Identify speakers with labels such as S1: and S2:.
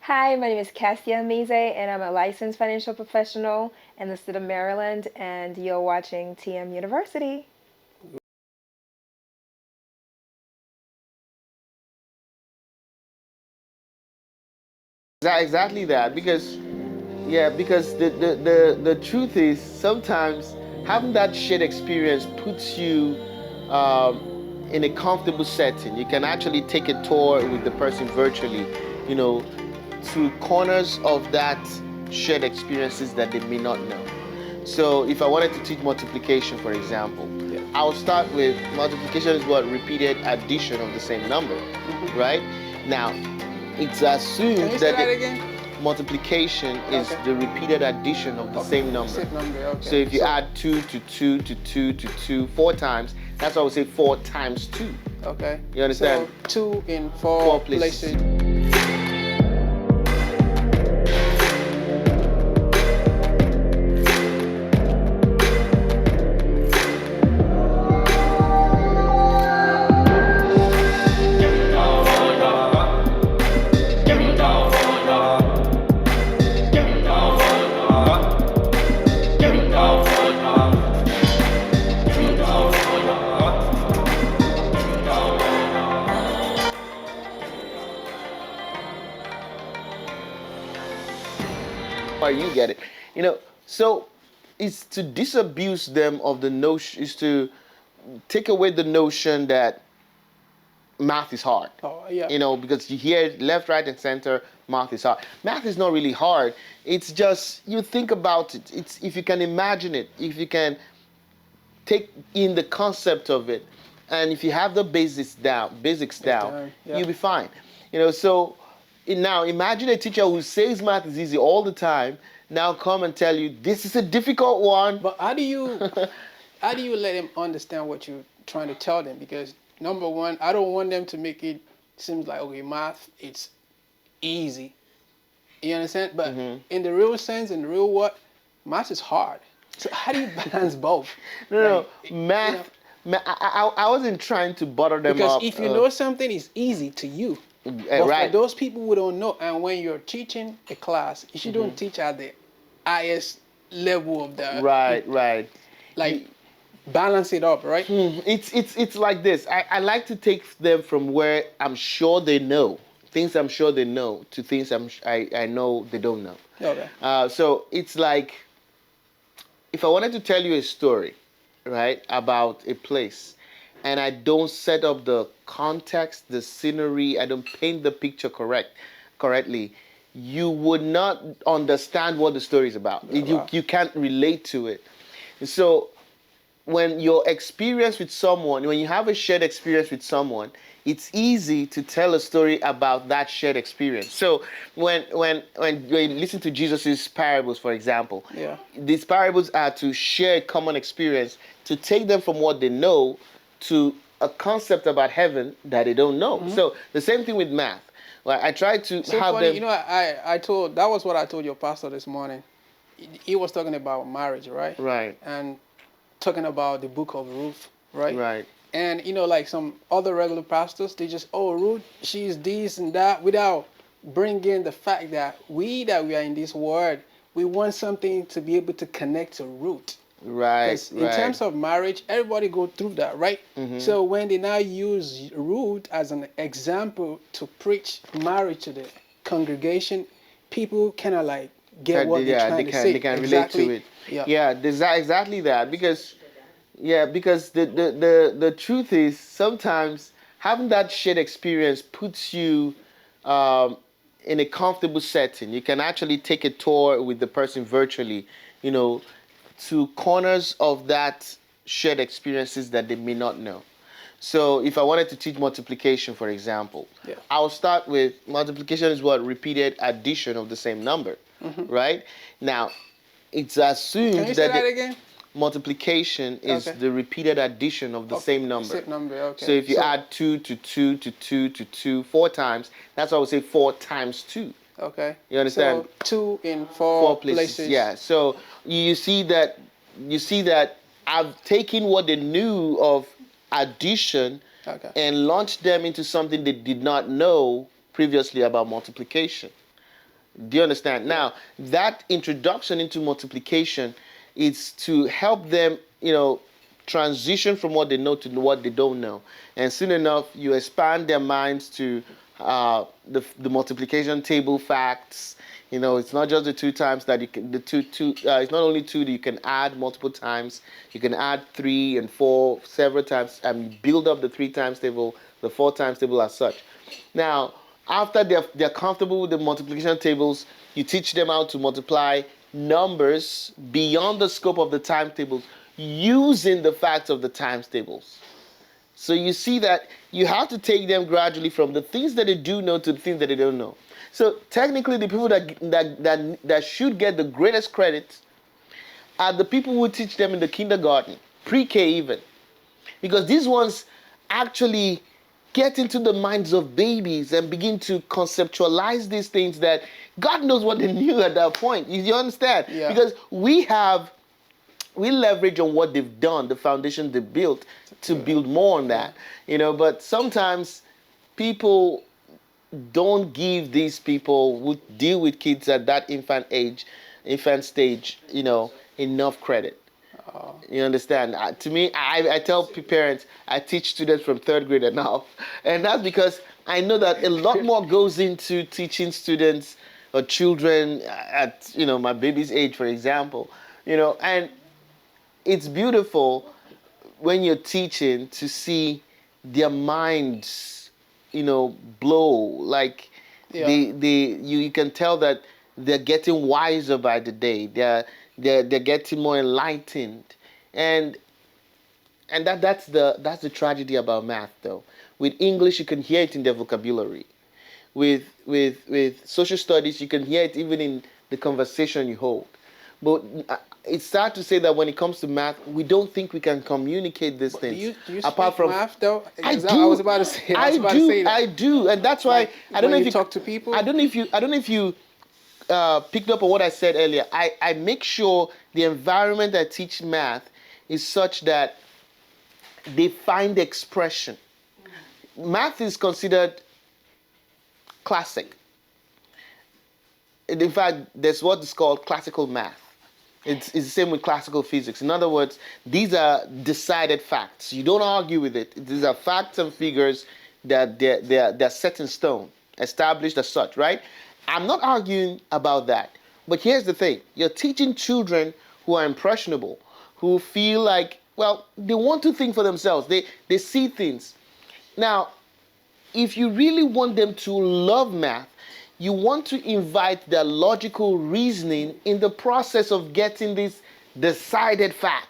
S1: Hi, my name is Cassia Mise, and I'm a licensed financial professional in the state of Maryland, and you're watching TM University.
S2: Exactly that, because because the truth is sometimes having that shared experience puts you um, in a comfortable setting. You can actually take a tour with the person virtually, you know, to corners of that shared experiences that they may not know. So if I wanted to teach multiplication, for example,
S3: Yeah.
S2: I'll start with multiplication is what repeated addition of the same number, right? Now, it's assumed
S3: Can you say
S2: that
S3: that again?
S2: multiplication is
S3: Okay.
S2: the repeated addition of the same number.
S3: Same number. Okay.
S2: So if you add 2 to 2 to 2 to 2 4 times, that's why we say 4 times 2.
S3: Okay.
S2: You understand?
S3: So 2 in
S2: Four
S3: four
S2: places.
S3: places.
S2: Or you get it. So it's to disabuse them of the notion, is to take away the notion that math is hard.
S3: Oh yeah.
S2: Because you hear left, right, and center, math is hard. Math is not really hard. It's just you think about it. It's if you can imagine it, if you can take in the concept of it, and if you have the basics down,
S3: Yeah.
S2: you'll be fine. So now imagine a teacher who says math is easy all the time now come and tell you this is a difficult one.
S3: But how do you let them understand what you're trying to tell them? Because number one, I don't want them to make it seem like, okay, math it's easy. You understand? But in the real sense, in the real world, math is hard. So how do you balance both?
S2: No,
S3: Like,
S2: math. I wasn't trying to butter them
S3: because
S2: up.
S3: if you know something, it's easy to you. But for
S2: right.
S3: those people who don't know, and when you're teaching a class, you shouldn't teach at the highest level of the
S2: Right.
S3: like balance it up, right?
S2: It's like this. I like to take them from where I'm sure they know, things I'm sure they know, to things I know they don't know.
S3: Okay.
S2: So it's like if I wanted to tell you a story, right, about a place, and I don't set up the context, the scenery, I don't paint the picture correctly, you would not understand what the story is about.
S3: Wow.
S2: You can't relate to it. So when your experience with someone, when you have a shared experience with someone, it's easy to tell a story about that shared experience. So when you listen to Jesus's parables, for example,
S3: Yeah.
S2: these parables are to share a common experience, to take them from what they know to a concept about heaven that they don't know. So the same thing with math. Like I try to
S3: So
S2: have
S3: funny,
S2: them.
S3: you know, I told that was what I told your pastor this morning. He was talking about marriage, right?
S2: Right.
S3: And talking about the book of Ruth, right?
S2: Right.
S3: And like some other regular pastors, they just, oh, Ruth, she's this and that, without bringing the fact that we are in this world, we want something to be able to connect to Ruth.
S2: Right.
S3: Because in terms of marriage, everybody go through that, right? So when they now use Ruth as an example to preach marriage to the congregation, people kind of like get what they're trying to say.
S2: They can
S3: exactly.
S2: relate to it.
S3: Yeah.
S2: There's exactly that, because the truth is sometimes having that shared experience puts you in a comfortable setting. You can actually take a tour with the person virtually, you know, to corners of that shared experiences that they may not know. So if I wanted to teach multiplication, for example,
S3: Yeah.
S2: I'll start with multiplication is what repeated addition of the same number, right? Now, it's assumed
S3: Can you say
S2: that
S3: that again?
S2: multiplication is
S3: Okay.
S2: the repeated addition of the same number.
S3: Same number, okay.
S2: So if you add 2 to 2 to 2 to 2 4 times, that's why we say 4 times 2.
S3: Okay.
S2: You understand?
S3: So 2 in
S2: Four
S3: 4
S2: places. Yeah. So you see that I've taken what they knew of addition
S3: Okay.
S2: and launched them into something they did not know previously about multiplication. Do you understand? Now, that introduction into multiplication is to help them, transition from what they know to what they don't know. And soon enough, you expand their minds to the multiplication table facts. It's not just the two times that you can, the two, it's not only two that you can add multiple times. You can add 3 and 4 several times and build up the 3 times table, the 4 times table as such. Now, after they're comfortable with the multiplication tables, you teach them how to multiply numbers beyond the scope of the timetables using the facts of the times tables. So you see that you have to take them gradually from the things that they do know to the things that they don't know. So technically, the people that should get the greatest credit are the people who teach them in the kindergarten, pre-K even, because these ones actually get into the minds of babies and begin to conceptualize these things that God knows what they knew at that point. You understand?
S3: Yeah.
S2: Because we leverage on what they've done, the foundation they built, to build more on that. But sometimes people don't give these people who deal with kids at that infant stage, enough credit. You understand? To me, I tell parents, I teach students from 3rd grade and up. And that's because I know that a lot more goes into teaching students or children at, my baby's age, for example. And it's beautiful when you're teaching to see their minds, blow. Like,
S3: Yeah.
S2: you can tell that they're getting wiser by the day. They're getting more enlightened, and that's the tragedy about math, though. With English, you can hear it in their vocabulary. With social studies, you can hear it even in the conversation you hold. But it's sad to say that when it comes to math, we don't think we can communicate these things.
S3: Do you
S2: apart
S3: speak
S2: from
S3: math though?
S2: I
S3: Is
S2: do.
S3: that- I was about to say. I was about to say that.
S2: I do, and that's why
S3: Like,
S2: I don't know
S3: when
S2: if
S3: you talk to people?
S2: I don't know if you picked up on what I said earlier. I make sure the environment I teach math is such that they find expression. Math is considered classic. In fact, there's what is called classical math. It's the same with classical physics. In other words, these are decided facts. You don't argue with it. These are facts and figures that they're set in stone, established as such, right? I'm not arguing about that. But here's the thing. You're teaching children who are impressionable, who feel like, well, they want to think for themselves. They see things. Now, if you really want them to love math, you want to invite their logical reasoning in the process of getting these decided facts.